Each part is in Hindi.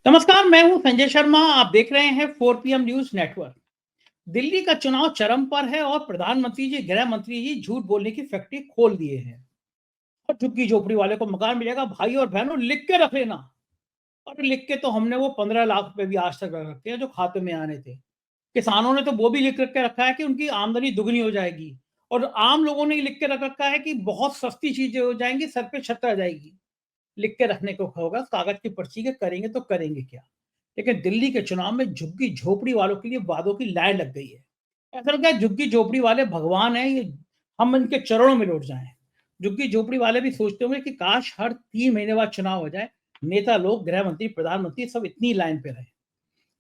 नमस्कार, मैं हूं संजय शर्मा। आप देख रहे हैं 4 PM न्यूज नेटवर्क। दिल्ली का चुनाव चरम पर है और प्रधानमंत्री जी, गृह मंत्री जी झूठ बोलने की फैक्ट्री खोल दिए हैं। और झुग्गी झोपड़ी वाले को मकान मिलेगा, भाई और बहनों लिख के रख लेना। और लिख के तो हमने वो 15 लाख रुपए भी आज तक रख रखे हैं जो खाते में आने थे। किसानों ने तो वो भी लिख के रखा है कि उनकी आमदनी दुगनी हो जाएगी। और आम लोगों ने लिख के रख रखा है कि बहुत सस्ती चीजें हो जाएंगी, सर पे छत आ जाएगी। लिख के रखने को होगा कागज की पर्ची के, करेंगे तो करेंगे क्या। लेकिन दिल्ली के चुनाव में झुग्गी झोपड़ी वालों के लिए वादों की लाइन लग गई है। ऐसा लगता है झुग्गी झोपड़ी वाले भगवान हैं, ये हम इनके चरणों में लौट जाएं। झुग्गी झोपड़ी वाले भी सोचते होंगे कि काश हर 3 महीने बाद चुनाव हो जाए, नेता लोग, गृह मंत्री, प्रधानमंत्री सब इतनी लाइन पे रहे।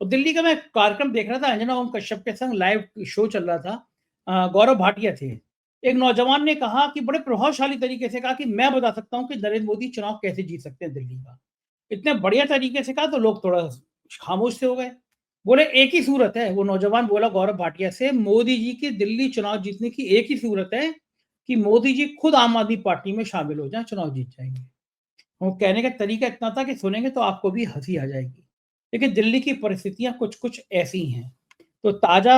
तो दिल्ली का मैं कार्यक्रम देख रहा था, अंजना ओम कश्यप के संग लाइव शो चल रहा था। गौरव भाटिया थे। एक नौजवान ने कहा कि बड़े प्रभावशाली तरीके से कहा कि मैं बता सकता हूं कि नरेंद्र मोदी चुनाव कैसे जीत सकते हैं दिल्ली का। इतने बढ़िया तरीके से कहा तो लोग थोड़ा खामोश से हो गए। बोले एक ही सूरत है, वो नौजवान बोला गौरव भाटिया से, मोदी जी की दिल्ली चुनाव जीतने की एक ही सूरत है कि मोदी जी खुद आम आदमी पार्टी में शामिल हो जाए, चुनाव जीत जाएंगे। वो कहने का तरीका इतना था कि सुनेंगे तो आपको भी हंसी आ जाएगी। लेकिन दिल्ली की परिस्थितियां कुछ कुछ ऐसी हैं। तो ताजा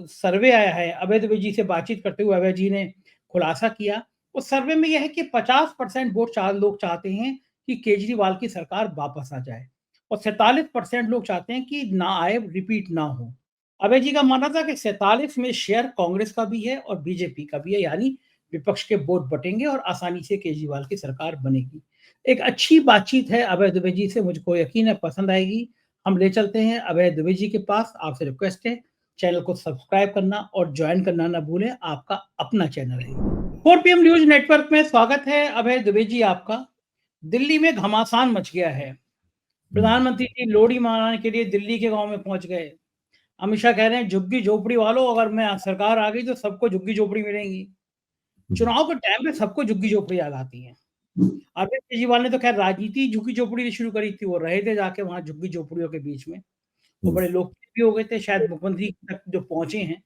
सर्वे आया है, अभय द्विवेदी जी से बातचीत करते हुए अभय जी ने खुलासा किया। उस सर्वे में यह है कि 50% वोट लोग चाहते हैं कि केजरीवाल की सरकार वापस आ जाए और 47% लोग चाहते हैं कि ना आए, रिपीट ना हो। अभय जी का मानना था कि 47 में शेयर कांग्रेस का भी है और बीजेपी का भी है, यानी विपक्ष के वोट बटेंगे और आसानी से केजरीवाल की सरकार बनेगी। एक अच्छी बातचीत है अभय द्विवेदी जी से, मुझको यकीन है पसंद आएगी। हम ले चलते हैं अभय द्विवेदी जी के पास। आपसे रिक्वेस्ट है, चैनल को सब्सक्राइब करना और ज्वाइन करना ना भूलें, आपका अपना चैनल है। 4 PM न्यूज नेटवर्क में स्वागत है अभय द्विवेदी जी आपका। दिल्ली में घमासान मच गया है। प्रधानमंत्री जी लोहड़ी मनाने के लिए दिल्ली के गांव में पहुंच गए। अमित शाह कह रहे हैं झुग्गी झोपड़ी वालों, अगर मैं सरकार आ गई तो सबको झुग्गी झोपड़ी मिलेंगी। चुनाव के टाइम पे सबको झुग्गी झोपड़ी याद आती है। अरविंद केजरीवाल ने तो खैर राजनीति झुग्गी झोपड़ी से शुरू करी थी, वो रहे थे जाके वहां झुग्गी झोपड़ियों के बीच में। वो बड़े लोकप्रिय भी हो गए थे, शायद मुख्यमंत्री तक जो पहुंचे हैं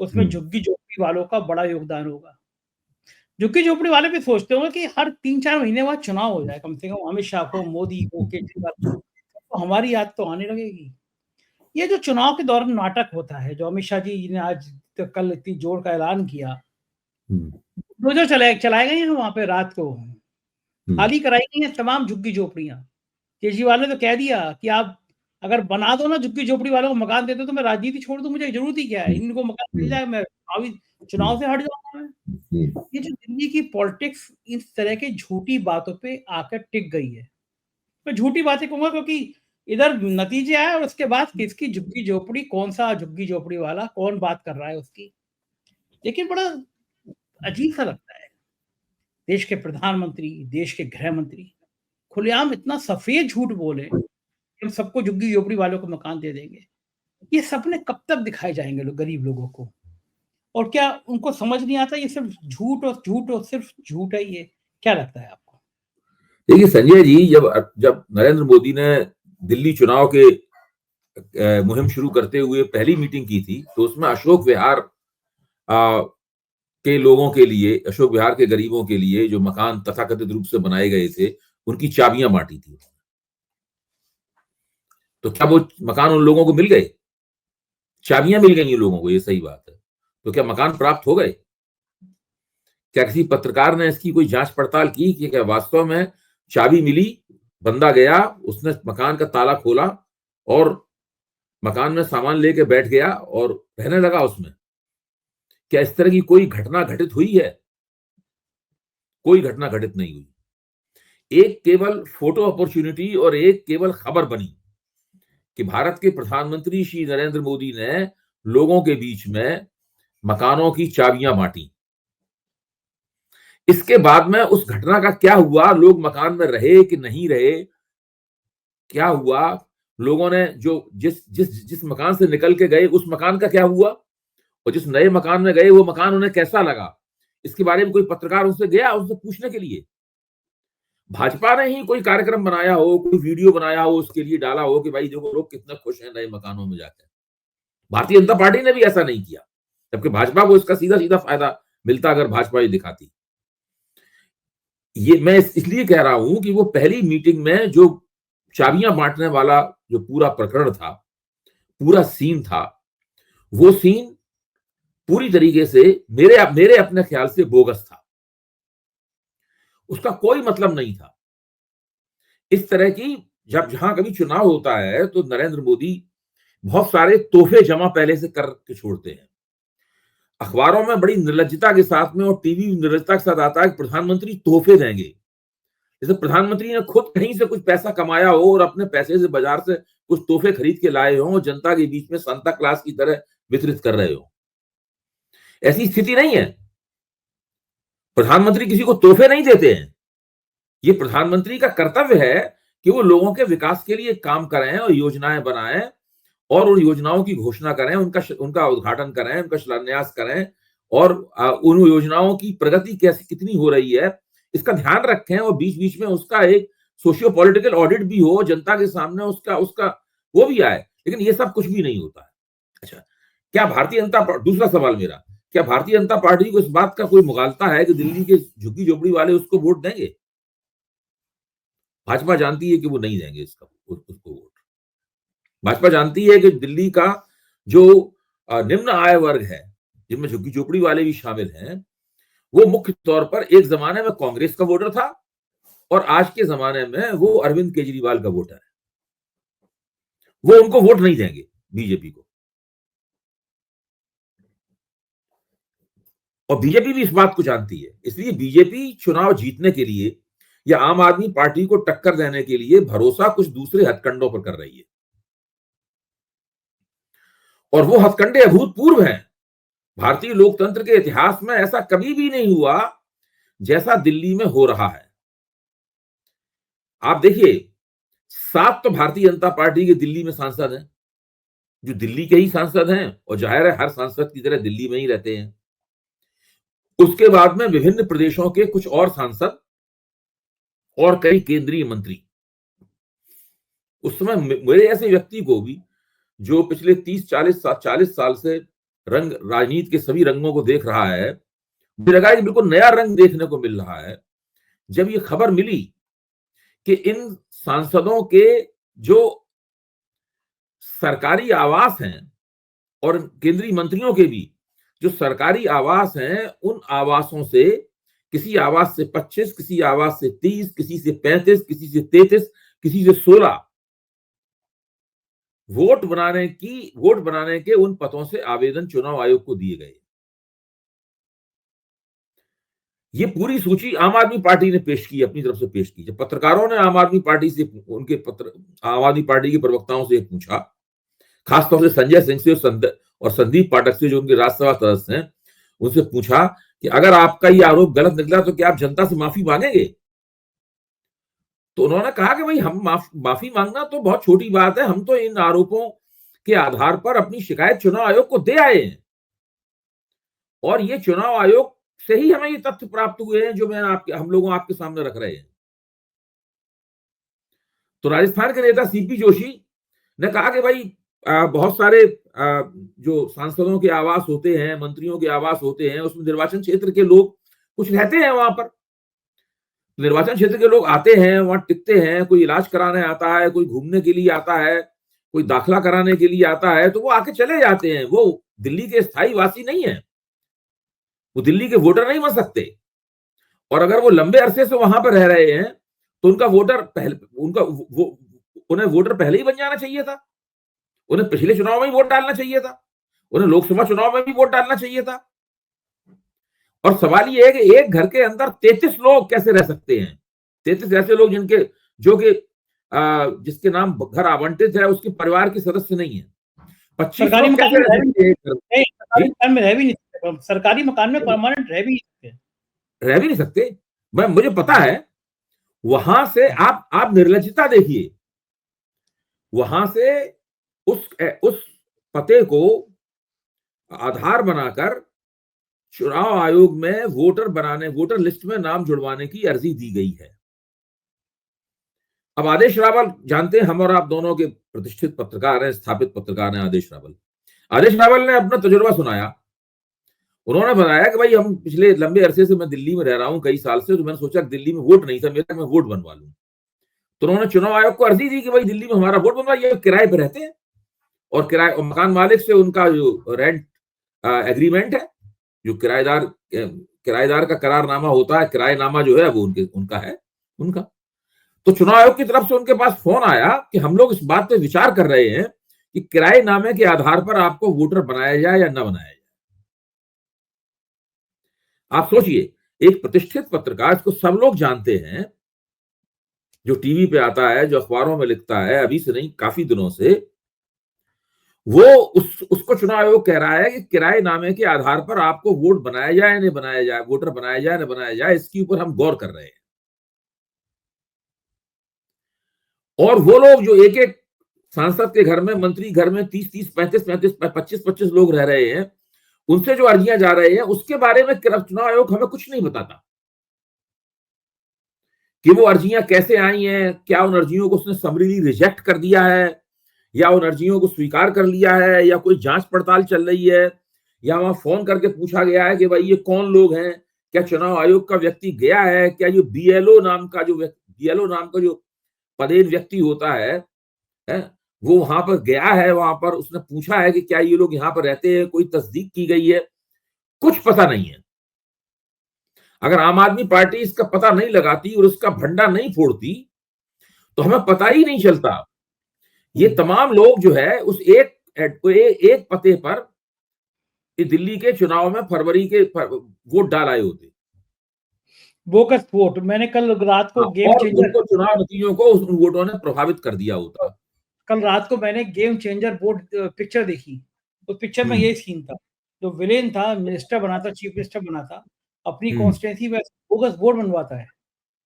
उसमें झुग्गी झोपड़ी वालों का बड़ा योगदान होगा। झुग्गी झोपड़ी वाले भी सोचते होंगे कि हर 3-4 महीने बाद चुनाव हो जाए, कम से कम अमित शाह को, मोदी को, केजरीवाल को, तो हमारी याद तो आने लगेगी। ये जो चुनाव के दौरान नाटक होता है, जो अमित शाह जी ने आज कल इतनी जोर का ऐलान किया, जो चलाए गए हैं वहां पे रात को, खाली कराई गई हैं तमाम झुग्गी झोपड़ियां। केजरीवाल ने तो कह दिया कि आप अगर बना दो ना झुग्गी झोपड़ी वालों को मकान दे दो तो मैं राजनीति छोड़ दूं, मुझे जरूरत ही क्या है, इनको मकान मिल जाए, मैं अभी चुनाव से हट जाऊंगा मैं। ये जो दिल्ली की पॉलिटिक्स इस तरह की झूठी बातों पे आकर टिक गई है। मैं झूठी बातें कहूंगा क्योंकि इधर नतीजे आए और उसके बाद किसकी झुग्गी झोपड़ी, कौन सा झुग्गी झोपड़ी वाला, कौन बात कर रहा है उसकी। लेकिन बड़ा अजीब सा लगता है, देश के प्रधानमंत्री, देश के गृह मंत्री खुलेआम इतना सफेद झूठ बोले, हम सबको झुग्गी झोपड़ी वालों को मकान दे देंगे। ये सपने कब तक दिखाए जाएंगे गरीब लोगों को? और क्या उनको समझ नहीं आता ये सिर्फ झूठ और सिर्फ झूठ है? ये क्या लगता है आपको? देखिए संजय जी, जब जब नरेंद्र मोदी ने दिल्ली चुनाव के मुहिम शुरू करते हुए पहली मीटिंग की थी तो उसमें अशोक विहार के लोगों के लिए, अशोक विहार के गरीबों के लिए जो मकान तथाकथित रूप से बनाए गए थे उनकी चाबियां बांटी थी। तो क्या वो मकान उन लोगों को मिल गए? चाबियां मिल गई उन लोगों को, ये सही बात है। तो क्या मकान प्राप्त हो गए? क्या किसी पत्रकार ने इसकी कोई जांच पड़ताल की कि क्या वास्तव में चाबी मिली, बंदा गया, उसने मकान का ताला खोला और मकान में सामान लेके बैठ गया और रहने लगा उसमें? क्या इस तरह की कोई घटना घटित हुई है? कोई घटना घटित नहीं हुई। एक केवल फोटो अपॉर्चुनिटी और एक केवल खबर बनी कि भारत के प्रधानमंत्री श्री नरेंद्र मोदी ने लोगों के बीच में मकानों की चाबियां बांटी। इसके बाद में उस घटना का क्या हुआ, लोग मकान में रहे कि नहीं रहे, क्या हुआ, लोगों ने जो जिस मकान से निकल के गए उस मकान का क्या हुआ, और जिस नए मकान में गए वो मकान उन्हें कैसा लगा, इसके बारे में कोई पत्रकार उनसे गया उनसे पूछने के लिए? भाजपा ने ही कोई कार्यक्रम बनाया हो, कोई वीडियो बनाया हो, उसके लिए डाला हो कि भाई देखो लोग कितने खुश हैं नए मकानों में जाकर? भारतीय जनता पार्टी ने भी ऐसा नहीं किया, जबकि भाजपा को इसका सीधा सीधा फायदा मिलता अगर भाजपा ये दिखाती। ये मैं इसलिए कह रहा हूं कि वो पहली मीटिंग में जो चाबियां बांटने वाला जो पूरा प्रकरण था, पूरा सीन था, वो सीन पूरी तरीके से मेरे अपने ख्याल से बोगस था। उसका कोई मतलब नहीं था। इस तरह की जब जहां कभी चुनाव होता है तो नरेंद्र मोदी बहुत सारे तोहफे जमा पहले से करके छोड़ते हैं। अखबारों में बड़ी निर्लज्जता के साथ में और टीवी में निर्लज्जता के साथ आता है कि प्रधानमंत्री तोहफे देंगे। जैसे प्रधानमंत्री ने खुद कहीं से कुछ पैसा कमाया हो और अपने पैसे से बाजार से कुछ तोहफे खरीद के लाए हो, जनता के बीच में सांता क्लास की तरह वितरित कर रहे हो। ऐसी स्थिति नहीं है। प्रधानमंत्री किसी को तोहफे नहीं देते हैं। ये प्रधानमंत्री का कर्तव्य है कि वो लोगों के विकास के लिए काम करें और योजनाएं बनाएं और उन योजनाओं की घोषणा करें, उनका उद्घाटन करें, उनका शिलान्यास करें और उन योजनाओं की प्रगति कैसी कितनी हो रही है इसका ध्यान रखें और बीच बीच में उसका एक सोशियो पॉलिटिकल ऑडिट भी हो, जनता के सामने उसका उसका वो भी आए। लेकिन ये सब कुछ भी नहीं होता है। अच्छा, क्या भारतीय जनता, दूसरा सवाल मेरा, क्या भारतीय जनता पार्टी को इस बात का कोई मुगालता है कि दिल्ली के झुग्गी झोपड़ी वाले उसको वोट देंगे? भाजपा जानती है कि वो नहीं देंगे उसको वोट। भाजपा जानती है कि दिल्ली का जो निम्न आय वर्ग है, जिनमें झुग्गी झोपड़ी वाले भी शामिल हैं, वो मुख्य तौर पर एक जमाने में कांग्रेस का वोटर था और आज के जमाने में वो अरविंद केजरीवाल का वोटर है। वो उनको वोट नहीं देंगे, बीजेपी को। और बीजेपी भी इस बात को जानती है। इसलिए बीजेपी चुनाव जीतने के लिए या आम आदमी पार्टी को टक्कर देने के लिए भरोसा कुछ दूसरे हथकंडों पर कर रही है और वो हथकंडे अभूतपूर्व हैं। भारतीय लोकतंत्र के इतिहास में ऐसा कभी भी नहीं हुआ जैसा दिल्ली में हो रहा है। आप देखिए, 7 तो भारतीय जनता पार्टी के दिल्ली में सांसद हैं, जो दिल्ली के ही सांसद हैं और जाहिर है हर सांसद की तरह दिल्ली में ही रहते हैं। उसके बाद में विभिन्न प्रदेशों के कुछ और सांसद और कई केंद्रीय मंत्री। उस समय मेरे ऐसे व्यक्ति को भी, जो पिछले 30-40 साल से राजनीति के सभी रंगों को देख रहा है, मुझे लगा कि बिल्कुल नया रंग देखने को मिल रहा है जब ये खबर मिली कि इन सांसदों के जो सरकारी आवास हैं और केंद्रीय मंत्रियों के भी जो सरकारी आवास हैं, उन आवासों से किसी आवास से 25, किसी आवास से 30, किसी से 35, किसी से 33, किसी से 16 वोट बनाने के उन पदों से आवेदन चुनाव आयोग को दिए गए। ये पूरी सूची आम आदमी पार्टी ने पेश की, अपनी तरफ से पेश की। जब पत्रकारों ने आम आदमी पार्टी के प्रवक्ताओं से पूछा, खासतौर से संजय सिंह से और संदीप पाठक से, जो उनके राज्यसभा सदस्य हैं, उनसे पूछा कि अगर आपका ये आरोप गलत निकला तो क्या आप जनता से माफी मांगेंगे? तो उन्होंने कहा कि भाई, हम माफी मांगना तो बहुत छोटी बात है, हम तो इन आरोपों के आधार पर अपनी शिकायत चुनाव आयोग को दे आए हैं और ये चुनाव आयोग से ही हमें ये तथ्य प्राप्त हुए हैं जो हम लोगों आपके सामने रख रहे हैं। तो राजस्थान के नेता सीपी जोशी ने कहा कि भाई, बहुत सारे जो सांसदों के आवास होते हैं, मंत्रियों के आवास होते हैं, उसमें निर्वाचन क्षेत्र के लोग कुछ रहते हैं वहां पर। निर्वाचन क्षेत्र के लोग आते हैं, वहां टिकते हैं, कोई इलाज कराने आता है, कोई घूमने के लिए आता है, कोई दाखिला कराने के लिए आता है, तो वो आके चले जाते हैं। वो दिल्ली के स्थायी वासी नहीं है, वो दिल्ली के वोटर नहीं बन सकते। और अगर वो लंबे अरसे से वहां पर रह रहे हैं तो उन्हें वोटर पहले ही बन जाना चाहिए था। उन्हें पिछले चुनाव में ही वोट डालना चाहिए था, उन्हें लोकसभा चुनाव में भी वोट डालना चाहिए था। और सवाल ये है कि एक घर के अंदर 33 लोग कैसे रह सकते हैं? 33 ऐसे लोग जिसके नाम घर आवंटित है, उसके परिवार के सदस्य नहीं है। 25 लोग कैसे रह सकते हैं? सरकारी मकान में परमानेंट रह भी नहीं सकते। मुझे पता है। वहां से आप निर्लज्जता देखिए। वहां से उस पते को आधार बनाकर चुनाव आयोग में वोटर लिस्ट में नाम जुड़वाने की अर्जी दी गई है। अब आदेश रावल, जानते हैं, हम और आप दोनों के प्रतिष्ठित पत्रकार हैं, स्थापित पत्रकार हैं आदेश रावल ने अपना तजुर्बा सुनाया। उन्होंने बताया कि भाई, हम पिछले लंबे अरसे से मैं दिल्ली में रह रहा हूं, कई साल से, तो मैंने सोचा दिल्ली में वोट नहीं था मेरा, मैं वोट बनवा लूं। तो उन्होंने चुनाव आयोग को अर्जी दी कि भाई दिल्ली में हमारा वोट बनवा, ये किराए पे रहते हैं और किराए और मकान मालिक से उनका जो रेंट एग्रीमेंट है, जो किराएदार का करारनामा होता है, किराएनामा जो है वो उनका है उनका। तो चुनाव आयोग की तरफ से उनके पास फोन आया कि हम लोग इस बात पे विचार कर रहे हैं कि किराएनामे के आधार पर आपको वोटर बनाया जाए या न बनाया जाए। आप सोचिए, एक प्रतिष्ठित पत्रकार, इसको सब लोग जानते हैं, जो टीवी पे आता है, जो अखबारों में लिखता है, अभी से नहीं काफी दिनों से, वो उसको चुनाव आयोग कह रहा है कि किराएनामे के आधार पर आपको वोट बनाया जाए न बनाया जाए, वोटर बनाया जाए न बनाया जाए, इसके ऊपर हम गौर कर रहे हैं। और वो लोग जो एक एक सांसद के घर में, मंत्री घर में 30-30, 35-35, 25-25 लोग रह रहे हैं, उनसे जो अर्जियां जा रहे हैं, उसके बारे में चुनाव आयोग हमें कुछ नहीं बताता कि वो अर्जियां कैसे आई हैं, क्या उन अर्जियों को उसने समरीली रिजेक्ट कर दिया है या उन अर्जियों को स्वीकार कर लिया है, या कोई जांच पड़ताल चल रही है, या वहां फोन करके पूछा गया है कि भाई ये कौन लोग हैं, क्या चुनाव आयोग का व्यक्ति गया है, क्या ये बीएलओ नाम का जो पदेन व्यक्ति होता है, वो वहां पर गया है, वहां पर उसने पूछा है कि क्या ये लोग यहाँ पर रहते हैं, कोई तस्दीक की गई है, कुछ पता नहीं है। अगर आम आदमी पार्टी इसका पता नहीं लगाती और उसका भंडा नहीं फोड़ती तो हमें पता ही नहीं चलता। ये तमाम लोग जो है उस एक पते पर दिल्ली के चुनाव में फरवरी के वोट डाल आए होते, बोगस वोट। मैंने कल रात को गेम और चेंजर, उनको चुनाव नतीजों को उन वोटों ने प्रभावित कर दिया होता। कल रात को मैंने गेम चेंजर बोर्ड पिक्चर देखी। उस पिक्चर में यही सीन था, जो विलेन था, मिनिस्टर बना था, चीफ मिनिस्टर बना था, अपनी कॉन्स्टिट्यूंसी में बोगस वोट बनवाता है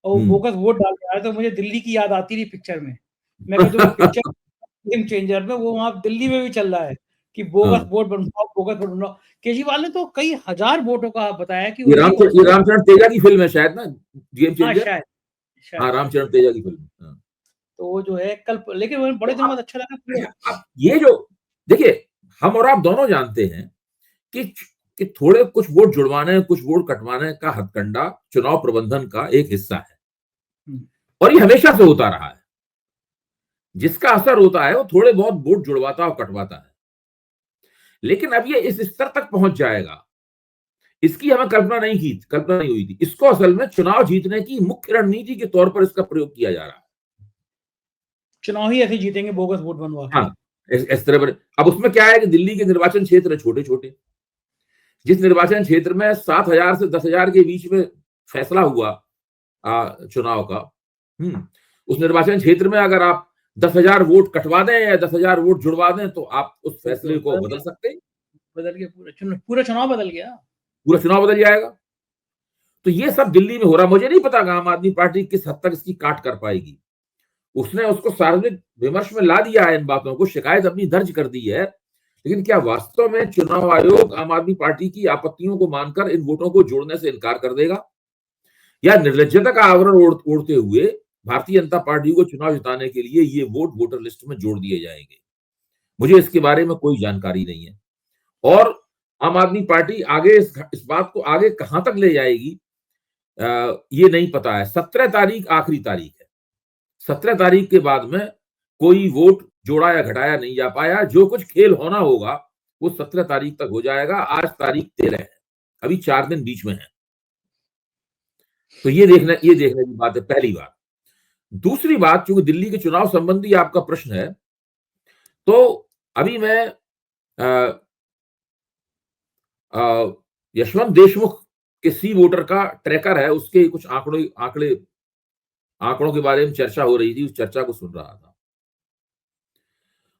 और वो बोगस वोट डाल के आया। तो मुझे दिल्ली की याद आती रही पिक्चर में। मैं कहता हूँ पिक्चर गेम चेंजर में वो वहां दिल्ली में भी चल रहा है कि बोगस वोट बनवाओ, बोगस वोट बनवाओ। केजरीवाल ने तो कई हजार वोटों का बताया कि ये रामचरण तेजा की फिल्म है शायद ना, गेम चेंजर। शायद हाँ, रामचरण तेजा की फिल्म। तो वो जो है कल, लेकिन बड़े दिनों बाद अच्छा लगा। अब ये जो देखिए, हम और आप दोनों जानते हैं कि थोड़े कुछ वोट जुड़वाने, कुछ वोट कटवाने का हथकंडा चुनाव प्रबंधन का एक हिस्सा है और ये हमेशा से होता रहा है। जिसका असर होता है वो थोड़े बहुत वोट जुड़वाता और कटवाता है, लेकिन अब ये इस स्तर तक पहुंच जाएगा, इसकी हमें कल्पना नहीं हुई थी। इसको असल में चुनाव जीतने की मुख्य रणनीति के तौर पर इसका प्रयोग किया जा रहा है। चुनाव ही ऐसे जीतेंगे बोगस वोट बनवा के। हाँ, इस तरह पर। अब उसमें क्या है कि दिल्ली के निर्वाचन क्षेत्र छोटे छोटे, जिस निर्वाचन क्षेत्र में 7,000 से 10,000 के बीच में फैसला हुआ चुनाव का, उस निर्वाचन क्षेत्र में अगर आप 10,000 वोट कटवा दें या 10,000 वोट जुड़वा दें तो आप उस फैसले को बदल सकते हैं। बदल गया, पूरा चुनाव बदल गया, पूरा चुनाव बदल जाएगा। तो ये सब दिल्ली में हो रहा। मुझे नहीं पता आम आदमी पार्टी किस हद तक इसकी काट कर पाएगी। उसने उसको सार्वजनिक विमर्श में ला दिया है, इन बातों को, शिकायत अपनी दर्ज कर दी है, लेकिन क्या वास्तव में चुनाव आयोग आम आदमी पार्टी की आपत्तियों को मानकर इन वोटों को जोड़ने से इनकार कर देगा, या निर्लज्जता का आवरण ओढ़ते हुए भारतीय जनता पार्टी को चुनाव जिताने के लिए ये वोट वोटर लिस्ट में जोड़ दिए जाएंगे? मुझे इसके बारे में कोई जानकारी नहीं है और आम आदमी पार्टी आगे इस बात को आगे कहां तक ले जाएगी ये नहीं पता है। 17 तारीख आखिरी तारीख है। 17 तारीख के बाद में कोई वोट जोड़ा या घटाया नहीं जा पाया। जो कुछ खेल होना होगा वो 17 तारीख तक हो जाएगा। आज तारीख 13 है, अभी 4 दिन बीच में है। तो ये देखने की बात है, पहली बात। दूसरी बात, चूंकि दिल्ली के चुनाव संबंधी आपका प्रश्न है, तो अभी मैं यशवंत देशमुख के सी वोटर का ट्रैकर है, उसके कुछ आंकड़ों के बारे में चर्चा हो रही थी, उस चर्चा को सुन रहा था।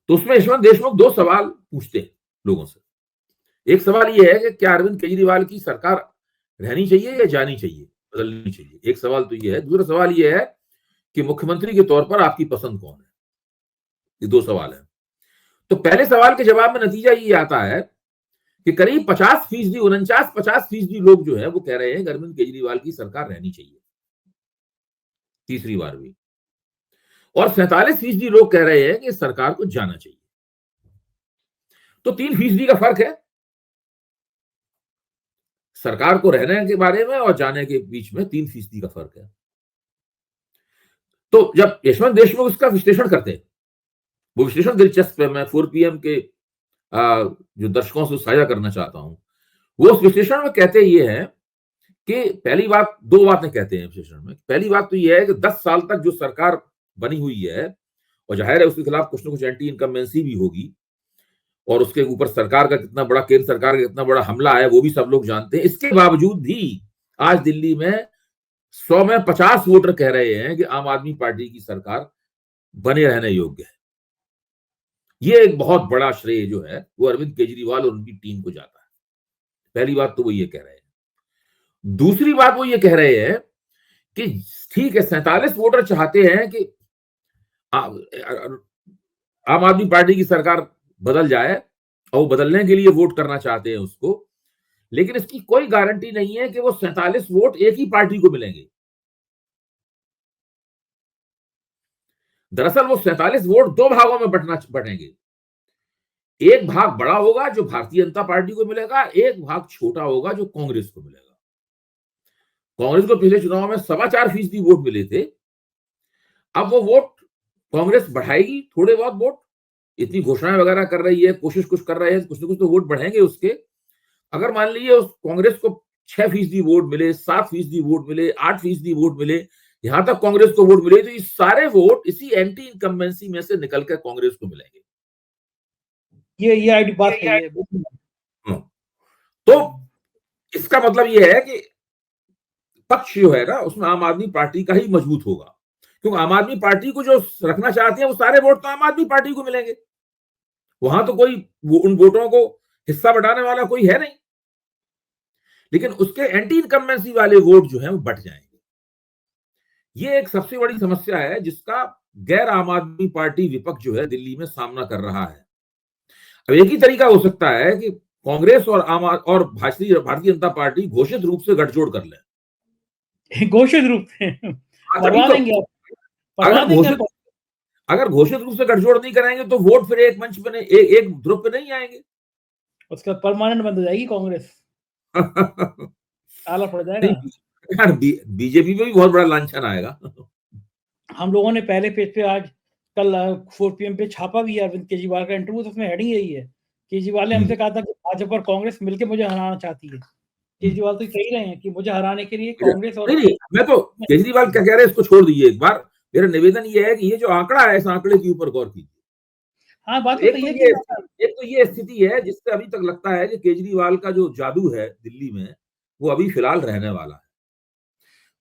तो उसमें यशवंत देशमुख 2 सवाल पूछते हैं लोगों से। एक सवाल यह है कि क्या अरविंद केजरीवाल की सरकार रहनी चाहिए या जानी चाहिए, बदलनी चाहिए? एक सवाल तो यह है। दूसरा सवाल यह है कि मुख्यमंत्री के तौर पर आपकी पसंद कौन है? ये 2 सवाल है। तो पहले सवाल के जवाब में नतीजा ये आता है कि करीब 50%, 49-50% लोग जो है वो कह रहे हैं कि अरविंद केजरीवाल की सरकार रहनी चाहिए तीसरी बार भी, और 47% लोग कह रहे हैं कि सरकार को जाना चाहिए। तो 3% का फर्क है सरकार को रहने के बारे में और जाने के बीच में। 3% का फर्क है। तो जब यशवंत देशमुख उसका विश्लेषण करते हैं, वो विश्लेषण दिलचस्प है, मैं 4PM के जो दर्शकों से साझा करना चाहता हूं। वो उस विश्लेषण में कहते ये है कि पहली बात, दो बातें कहते हैं विश्लेषण में। पहली बात तो यह है कि 10 साल तक जो सरकार बनी हुई है, और जाहिर है उसके खिलाफ कुछ ना कुछ एंटी इनकम्बेंसी भी होगी, और उसके ऊपर सरकार का कितना बड़ा, केंद्र सरकार का कितना बड़ा हमला है वो भी सब लोग जानते हैं। इसके बावजूद भी आज दिल्ली में 100 में 50 वोटर कह रहे हैं कि आम आदमी पार्टी की सरकार बने रहने योग्य है। ये एक बहुत बड़ा श्रेय जो है वो अरविंद केजरीवाल और उनकी टीम को जाता है। पहली बात तो वो ये कह रहे हैं। दूसरी बात वो ये कह रहे हैं कि ठीक है, 47 वोटर चाहते हैं कि आम आदमी पार्टी की सरकार बदल जाए, और वो बदलने के लिए वोट करना चाहते हैं उसको, लेकिन इसकी कोई गारंटी नहीं है कि वो 47 वोट एक ही पार्टी को मिलेंगे। दरअसल वो 47 वोट दो भागों में बटेंगे। एक भाग बड़ा होगा जो भारतीय जनता पार्टी को मिलेगा, एक भाग छोटा होगा जो कांग्रेस को मिलेगा। कांग्रेस को पिछले चुनाव में 4.25% वोट मिले थे। अब वो वोट कांग्रेस बढ़ाएगी, थोड़े बहुत वोट, इतनी घोषणाएं वगैरह कर रही है, कोशिश कुछ कर रहे हैं, कुछ ना कुछ तो वोट बढ़ेंगे उसके। अगर मान लीजिए उस कांग्रेस को 6% वोट मिले, 7% वोट मिले, 8% वोट मिले, यहां तक कांग्रेस को वोट मिले, तो ये सारे वोट इसी एंटी इनकम्बेंसी में से निकलकर कांग्रेस को मिलेंगे। ये आईडी बात है। तो इसका मतलब ये है कि पक्ष जो है ना उसमें आम आदमी पार्टी का ही मजबूत होगा, क्योंकि आम आदमी पार्टी को जो रखना चाहते हैं वो सारे वोट तो आम आदमी पार्टी को मिलेंगे। वहां तो कोई उन वोटों को हिस्सा बटाने वाला कोई है नहीं, लेकिन उसके एंटी इनकम्बेंसी वाले वोट जो है वो बट जाएंगे। ये एक सबसे बड़ी समस्या है जिसका गैर आम आदमी पार्टी विपक्ष जो है दिल्ली में सामना कर रहा है। अब एक ही तरीका हो सकता है कि कांग्रेस और भारतीय जनता पार्टी घोषित रूप से गठजोड़ कर लें। घोषित रूप से करवा देंगे। अगर घोषित रूप से गठजोड़ नहीं कराएंगे तो वोट फिर एक मंच पे एक ध्रुव पे नहीं आएंगे, उसका परमानेंट बंद हो जाएगी कांग्रेस। आला पड़ जाएगा। यार बीजेपी में भी बहुत बड़ा लांछन आएगा। हम लोगों ने पहले पेज पे आज कल 4PM पे छापा भी है अरविंद केजरीवाल का इंटरव्यू, तो उसमें हेडिंग यही है, केजरीवाल ने हमसे कहा था कि भाजपा और कांग्रेस मिलकर मुझे हराना चाहती है। केजरीवाल तो कह ही रहे हैं कि मुझे हराने के लिए कांग्रेस और नहीं, मैं तो केजरीवाल क्या कह रहे हैं इसको छोड़ दीजिए एक बार। मेरा निवेदन ये है कि ये जो आंकड़ा है इस आंकड़े के ऊपर गौर कीजिए। हाँ, बात एक तो ये स्थिति है जिससे अभी तक लगता है कि केजरीवाल का जो जादू है दिल्ली में वो अभी फिलहाल रहने वाला है।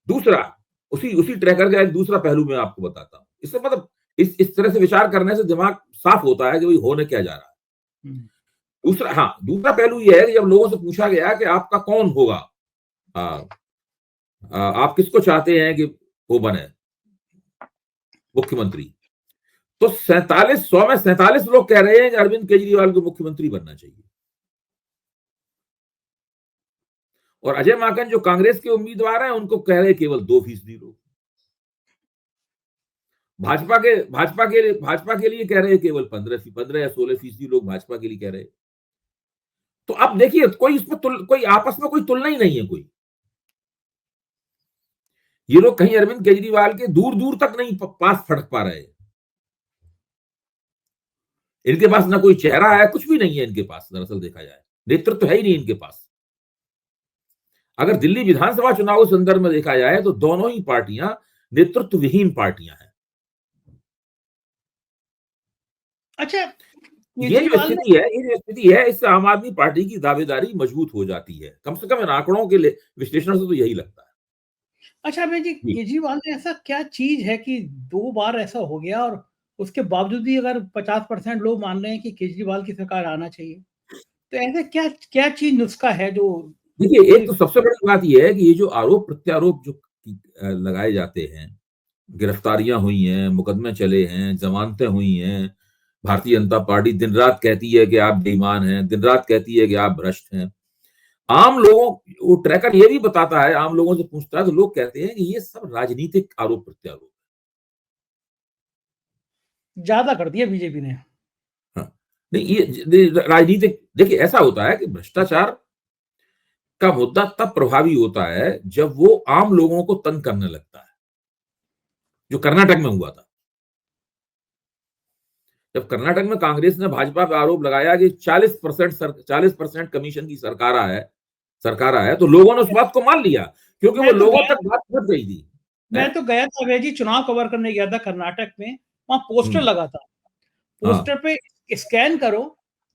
दूसरा, उसी ट्रैकर का एक दूसरा पहलू मैं आपको बताता हूँ। इससे मतलब इस तरह से विचार करने से दिमाग साफ होता है कि भाई होने क्या जा रहा है। दूसरा पहलू यह है कि जब लोगों से पूछा गया कि आपका कौन होगा, आप किसको चाहते हैं कि वो बने मुख्यमंत्री, तो 100 में 47 लोग कह रहे हैं कि अरविंद केजरीवाल को मुख्यमंत्री बनना चाहिए। और अजय माकन जो कांग्रेस के उम्मीदवार हैं उनको कह रहे हैं केवल 2% लोग। भाजपा के लिए कह रहे हैं केवल 15 या 16% लोग भाजपा के लिए कह रहे हैं। तो अब देखिए कोई इसमें कोई आपस में कोई तुलना ही नहीं है कोई। ये लोग कहीं अरविंद केजरीवाल के दूर दूर तक नहीं पास फटक पा रहे हैं। इनके पास ना कोई चेहरा है, कुछ भी नहीं है इनके पास। दरअसल देखा जाए नेतृत्व तो है ही नहीं इनके पास। अगर दिल्ली विधानसभा चुनाव के संदर्भ में देखा जाए तो दोनों ही पार्टियां नेतृत्व विहीन पार्टियां हैं। अच्छा, ये जो स्थिति है इससे आम आदमी पार्टी की दावेदारी मजबूत हो जाती है, कम से कम इन आंकड़ों के विश्लेषण से तो यही लगता है। अच्छा अभय जी, केजरीवाल ने ऐसा क्या चीज है कि 2 बार ऐसा हो गया और उसके बावजूद भी अगर 50% लोग मान रहे हैं कि केजरीवाल की सरकार आना चाहिए, तो ऐसे क्या चीज नुस्खा है जो? देखिए, एक तो सबसे बड़ी बात यह है कि ये जो आरोप प्रत्यारोप जो लगाए जाते हैं, गिरफ्तारियां हुई हैं, मुकदमे चले हैं, जमानतें हुई हैं, भारतीय जनता पार्टी दिन रात कहती है कि आप बेईमान हैं, दिन रात कहती है कि आप भ्रष्ट हैं। आम लोगों, वो ट्रैकर ये भी बताता है, आम लोगों से पूछता है तो लोग कहते हैं कि ये सब राजनीतिक आरोप प्रत्यारोप ज्यादा कर दिया बीजेपी ने। हाँ, नहीं ये राजनीतिक, देखिए ऐसा होता है कि भ्रष्टाचार का मुद्दा तब प्रभावी होता है जब वो आम लोगों को तंग करने लगता है। जो कर्नाटक में हुआ था। जब कर्नाटक में कांग्रेस ने भाजपा पे आरोप लगाया कि 40% कमीशन की सरकार है, तो लोगों ने उस बात को मान लिया, क्योंकि वो लोगों तक बात पहुंच गई थी। मैं तो गया था अभय जी, चुनाव कवर करने गया था कर्नाटक में, वहां पोस्टर लगा था, पोस्टर पे स्कैन करो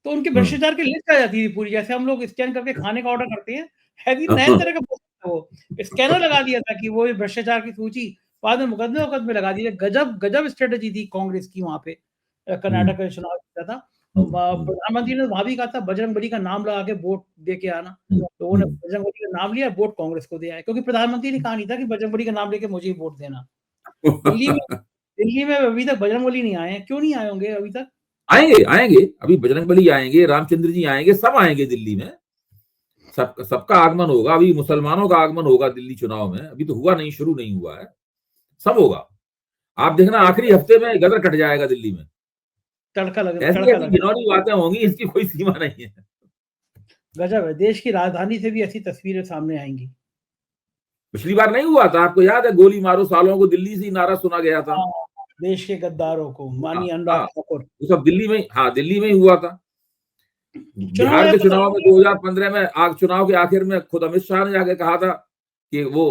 तो उनके भ्रष्टाचार की लिस्ट आ जाती थी पूरी, जैसे हम लोग स्कैन करके खाने का ऑर्डर करते हैं, हैवी नए तरह का पोस्टर, वो स्कैनर लगा दिया था कि वो भ्रष्टाचार की सूची, बाद में मुकदमे लगा दिए। गजब गजब स्ट्रेटेजी थी कांग्रेस की वहां पे, कर्नाटक का चुनाव जीता था। प्रधानमंत्री ने वहां भी कहा था बजरंगबली का नाम लगा के वोट दे के आना, तो उन्होंने बजरंगबली का नाम लिया, वोट कांग्रेस को दिया है, क्योंकि प्रधानमंत्री ने कहा नहीं था कि बजरंगबली का नाम लेके मुझे ही वोट देना। दिल्ली में अभी तक बजरंगबली नहीं आए हैं, क्यों नहीं आए होंगे अभी तक? आएंगे, अभी बजरंगबली आएंगे, रामचंद्र जी आएंगे, सब आएंगे दिल्ली में, सबका आगमन होगा। अभी मुसलमानों का आगमन होगा दिल्ली चुनाव में, अभी तो हुआ नहीं, शुरू नहीं हुआ है, सब होगा। आप देखना आखिरी हफ्ते में गदर कट जाएगा दिल्ली में, तड़का लगे, ऐसी ऐसी घिनौनी बातें होंगी, इसकी कोई सीमा नहीं है। गजब है, देश की राजधानी से भी ऐसी तस्वीरें सामने आएंगी। पिछली बार नहीं हुआ था, आपको याद है, गोली मारो सालों को, दिल्ली से ही नारा सुना गया था, देश के गद्दारों को, माननीय अनुराग ठाकुर, वो सब दिल्ली में ही हुआ था। बिहार के चुनाव में 2015 में चुनाव के आखिर में खुद अमित शाह ने जाके कहा था कि वो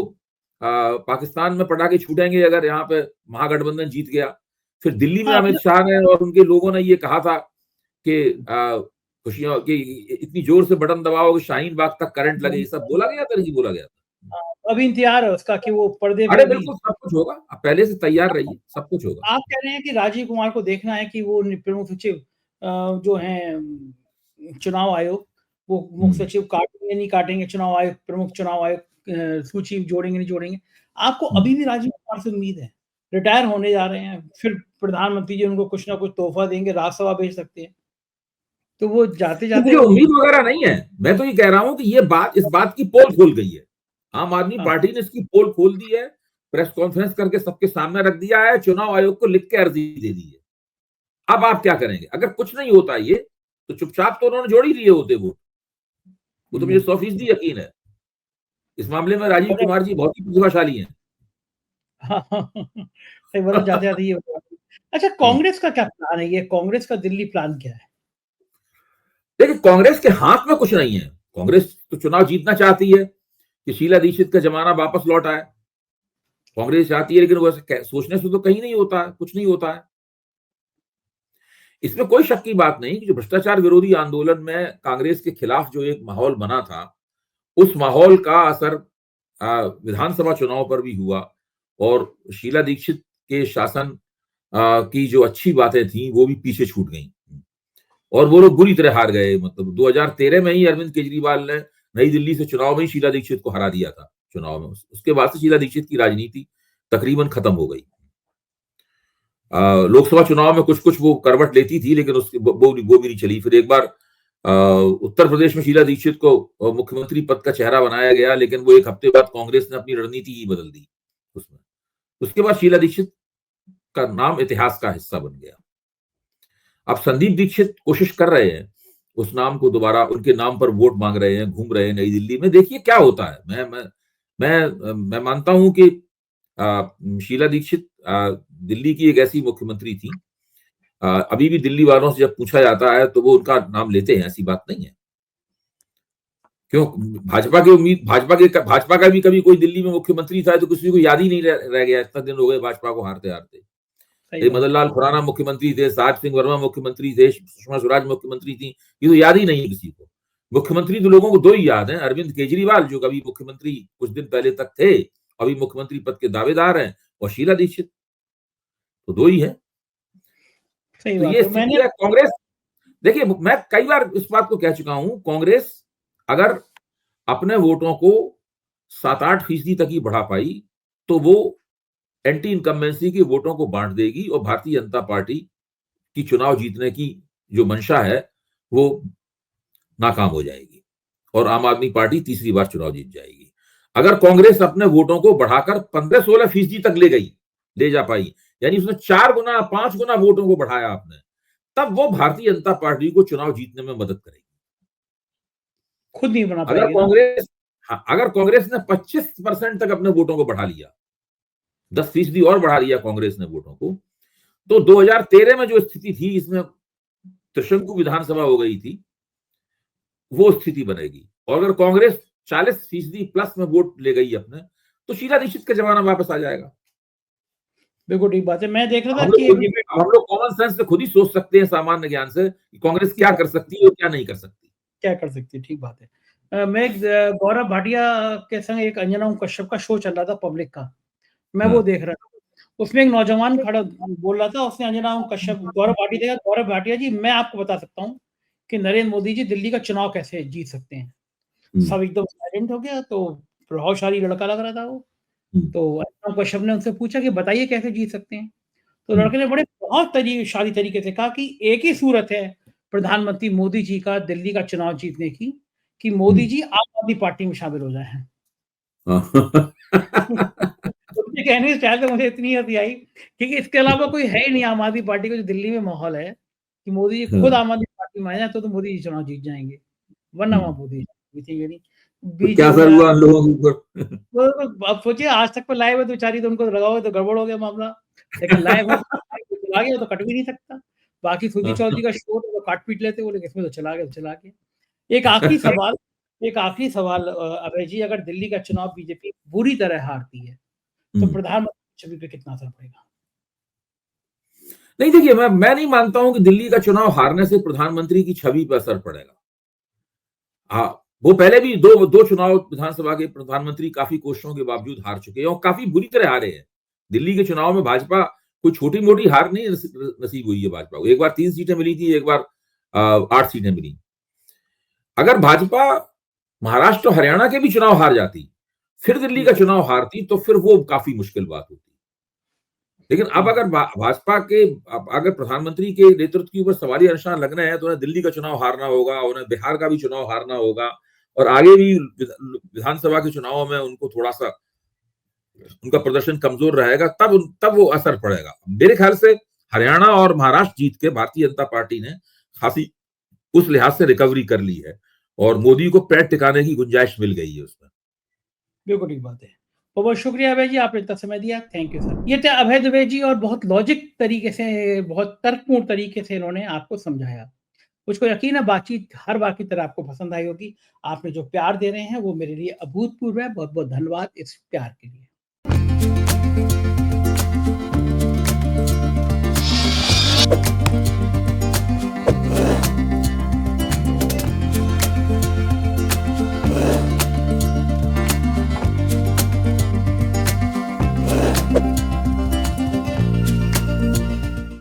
पाकिस्तान में पटाखे छूटेंगे अगर यहाँ पे महागठबंधन जीत गया। फिर दिल्ली में अमित शाह ने और उनके लोगों ने ये कहा था कि खुशियां कि इतनी जोर से बटन दबाओ कि शाहीन बाग तक करंट लगे, ये सब बोला गया था, नहीं बोला गया था? अभी इंतजार है उसका कि वो पर्दे अरे बिल्कुल, सब कुछ होगा, आप पहले से तैयार रहिए, सब कुछ होगा। आप कह रहे हैं कि राजीव कुमार को देखना है कि वो प्रमुख सचिव जो हैं चुनाव आयोग, वो मुख्य सचिव काटेंगे नहीं काटेंगे, चुनाव आयोग, प्रमुख चुनाव आयोग सूची जोड़ेंगे नहीं जोड़ेंगे। आपको अभी भी राजीव कुमार से उम्मीद है? रिटायर होने जा रहे हैं, फिर प्रधानमंत्री जी उनको कुछ ना कुछ तोहफा देंगे, राज्यसभा भेज सकते हैं, तो वो जाते जाते मुझे उम्मीद वगैरह नहीं है। मैं तो ये कह रहा हूं कि इस बात की पोल खोल गई है, आम आदमी पार्टी ने इसकी पोल खोल दी है, प्रेस कॉन्फ्रेंस करके सबके सामने रख दिया है, चुनाव आयोग को लिख के अर्जी दे दी है। अब आप क्या करेंगे? अगर कुछ नहीं होता ये, तो चुपचाप तो उन्होंने जोड़ ही लिए होते वो तो मुझे 100% यकीन है। इस मामले में राजीव कुमार जी बहुत ही प्रतिभाशाली हैं। जाते जाते ये अच्छा, कांग्रेस का क्या प्लान है? ये कांग्रेस का दिल्ली प्लान क्या है? देखिए, कांग्रेस के हाथ में कुछ नहीं है। कांग्रेस तो चुनाव जीतना चाहती है कि शीला दीक्षित का जमाना वापस लौट आए, कांग्रेस चाहती है, लेकिन वैसे सोचने से तो कहीं नहीं होता है, कुछ नहीं होता है। इसमें कोई शक की बात नहीं कि जो भ्रष्टाचार विरोधी आंदोलन में कांग्रेस के खिलाफ जो एक माहौल बना था, उस माहौल का असर विधानसभा चुनाव पर भी हुआ, और शीला दीक्षित के शासन की जो अच्छी बातें थी वो भी पीछे छूट गई, और वो लोग बुरी तरह हार गए। मतलब 2013 में ही अरविंद केजरीवाल ने नई दिल्ली से चुनाव में ही शीला दीक्षित को हरा दिया था चुनाव में। उसके बाद से शीला दीक्षित की राजनीति तकरीबन खत्म हो गई। लोकसभा चुनाव में कुछ कुछ वो करवट लेती थी, लेकिन उसकी वो भी नहीं चली। फिर एक बार उत्तर प्रदेश में शीला दीक्षित को मुख्यमंत्री पद का चेहरा बनाया गया, लेकिन वो एक हफ्ते बाद कांग्रेस ने अपनी रणनीति ही बदल दी उसमें। उसके बाद शीला दीक्षित का नाम इतिहास का हिस्सा बन गया। अब संदीप दीक्षित कोशिश कर रहे हैं उस नाम को दोबारा, उनके नाम पर वोट मांग रहे हैं, घूम रहे हैं नई दिल्ली में। देखिए क्या होता है। मैं मानता हूं कि शीला दीक्षित दिल्ली की एक ऐसी मुख्यमंत्री थी, अभी भी दिल्ली वालों से जब पूछा जाता है तो वो उनका नाम लेते हैं, ऐसी बात नहीं है। क्यों? भाजपा का भी कभी कोई दिल्ली में मुख्यमंत्री था तो किसी को याद ही नहीं रह गया। इतना दिन हो गए भाजपा को हारते हारते। मदन लाल खुराना मुख्यमंत्री थे, साहब सिंह वर्मा मुख्यमंत्री थे, सुषमा स्वराज मुख्यमंत्री थी, ये तो याद ही नहीं है किसी को। मुख्यमंत्री तो लोगों को दो ही याद हैं, अरविंद केजरीवाल जो कभी मुख्यमंत्री कुछ दिन पहले तक थे, अभी मुख्यमंत्री पद के दावेदार हैं, और शीला दीक्षित, तो दो ही है। तो ये स्थिति है। कांग्रेस, देखिए मैं कई बार इस बात को कह चुका हूं, कांग्रेस अगर अपने वोटों को 7-8% तक ही बढ़ा पाई तो वो एंटी इनकम्बेंसी के वोटों को बांट देगी, और भारतीय जनता पार्टी की चुनाव जीतने की जो मंशा है वो नाकाम हो जाएगी, और आम आदमी पार्टी तीसरी बार चुनाव जीत जाएगी। अगर कांग्रेस अपने वोटों को बढ़ाकर 15-16% तक ले जा पाई, यानी उसने 4 गुना 5 गुना वोटों को बढ़ाया आपने, तब वो भारतीय जनता पार्टी को चुनाव जीतने में मदद करेगी। खुद नहीं बना पाएगी। अगर कांग्रेस ने 25% तक अपने वोटों को बढ़ा लिया, 10% और बढ़ा दिया कांग्रेस ने वोटों को, तो 2013 में जो स्थिति थी, इसमें त्रिशंकु विधानसभा हो गई थी, वो स्थिति बनेगी। और अगर कांग्रेस 40% प्लस में वोट ले गई अपने, तो शीला दीक्षित का जमाना वापस आ जाएगा। बिल्कुल ठीक बात है। मैं देख रहा था हम कि लोग कॉमन सेंस से खुद ही सोच सकते हैं, सामान्य ज्ञान से, कि कांग्रेस क्या कर सकती है और क्या नहीं कर सकती। क्या कर सकती है, ठीक बात है। मैं गौरव भाटिया के संग एक अंजना कश्यप का शो चल रहा था पब्लिक का, मैं वो देख रहा था। उसमें एक नौजवान खड़ा बोल रहा था, उसने अंजना कश्यप गौरव भाटिया गौरव भाटिया जी, मैं आपको बता सकता हूँ कि नरेंद्र मोदी जी दिल्ली का चुनाव कैसे जीत सकते हैं। सब एकदम साइलेंट हो गया, तो प्रभावशाली लड़का लग रहा था वो। तो अंजना कश्यप ने उनसे पूछा कि बताइए कैसे जीत सकते हैं। तो लड़के ने बड़े बहुत शाली तरीके से कहा कि एक ही सूरत है प्रधानमंत्री मोदी जी का दिल्ली का चुनाव जीतने की, कि मोदी जी आम आदमी पार्टी में शामिल हो जाए। उसके कहने स्टाइल से मुझे इतनी हंसी आई, क्योंकि इसके अलावा कोई है ही नहीं आम आदमी पार्टी का जो दिल्ली में माहौल है कि मोदी जी खुद आम आदमी पार्टी में आ जाए तो मोदी जी चुनाव जीत जाएंगे, वरना वहां मोदी जीतेंगे नहीं। तो क्या असर हुआ लोगों के ऊपर? तो अब सोचिए, आज तक पे लाइव है तो बेचारी, तो उनको लगा हुआ तो गड़बड़ हो गया मामला, लेकिन लाइव है तो चला गया तो कट भी नहीं सकता। बाकी सुजी चौधरी का शो तो काट पीट लेते वो, लेकिन इसमें तो चला गया तो चला गया। एक आखिरी सवाल अभय जी, अगर दिल्ली का चुनाव बीजेपी बुरी तरह हारती है तो प्रधानमंत्री छवि पे कितना असर पड़ेगा? नहीं, देखिए, मैं नहीं मानता हूं कि दिल्ली का चुनाव हारने से प्रधानमंत्री की छवि पर असर पड़ेगा। हाँ, वो पहले भी दो चुनाव विधानसभा के प्रधानमंत्री काफी कोशिशों के बावजूद हार चुके हैं और काफी बुरी तरह हारे हैं। दिल्ली के चुनाव में भाजपा कोई छोटी मोटी हार नहीं नसीब हुई है भाजपा को। एक बार 3 सीटें मिली थी, एक बार 8 सीटें मिली। अगर भाजपा महाराष्ट्र और हरियाणा के भी चुनाव हार जाती, फिर दिल्ली का चुनाव हारती, तो फिर वो काफी मुश्किल बात होती। लेकिन अब अगर भाजपा के अगर प्रधानमंत्री के नेतृत्व के ऊपर सवालिया निशान लगना है, तो उन्हें दिल्ली का चुनाव हारना होगा, उन्हें बिहार का भी चुनाव हारना होगा, और आगे भी विधानसभा के चुनावों में उनको थोड़ा सा उनका प्रदर्शन कमजोर रहेगा, तब वो असर पड़ेगा। मेरे ख्याल से हरियाणा और महाराष्ट्र जीत के भारतीय जनता पार्टी ने खासी उस लिहाज से रिकवरी कर ली है और मोदी को पैर टिकाने की गुंजाइश मिल गई है उसमें। बिल्कुल ठीक बात है। बहुत बहुत शुक्रिया अभय जी, आपने इतना समय दिया, थैंक यू सर। ये थे अभय दुबे जी, और बहुत लॉजिक तरीके से, बहुत तर्कपूर्ण तरीके से इन्होंने आपको समझाया। मुझको यकीन है बातचीत हर बार की तरह आपको पसंद आई होगी। आपने जो प्यार दे रहे हैं वो मेरे लिए अभूतपूर्व है। बहुत बहुत धन्यवाद इस प्यार के लिए।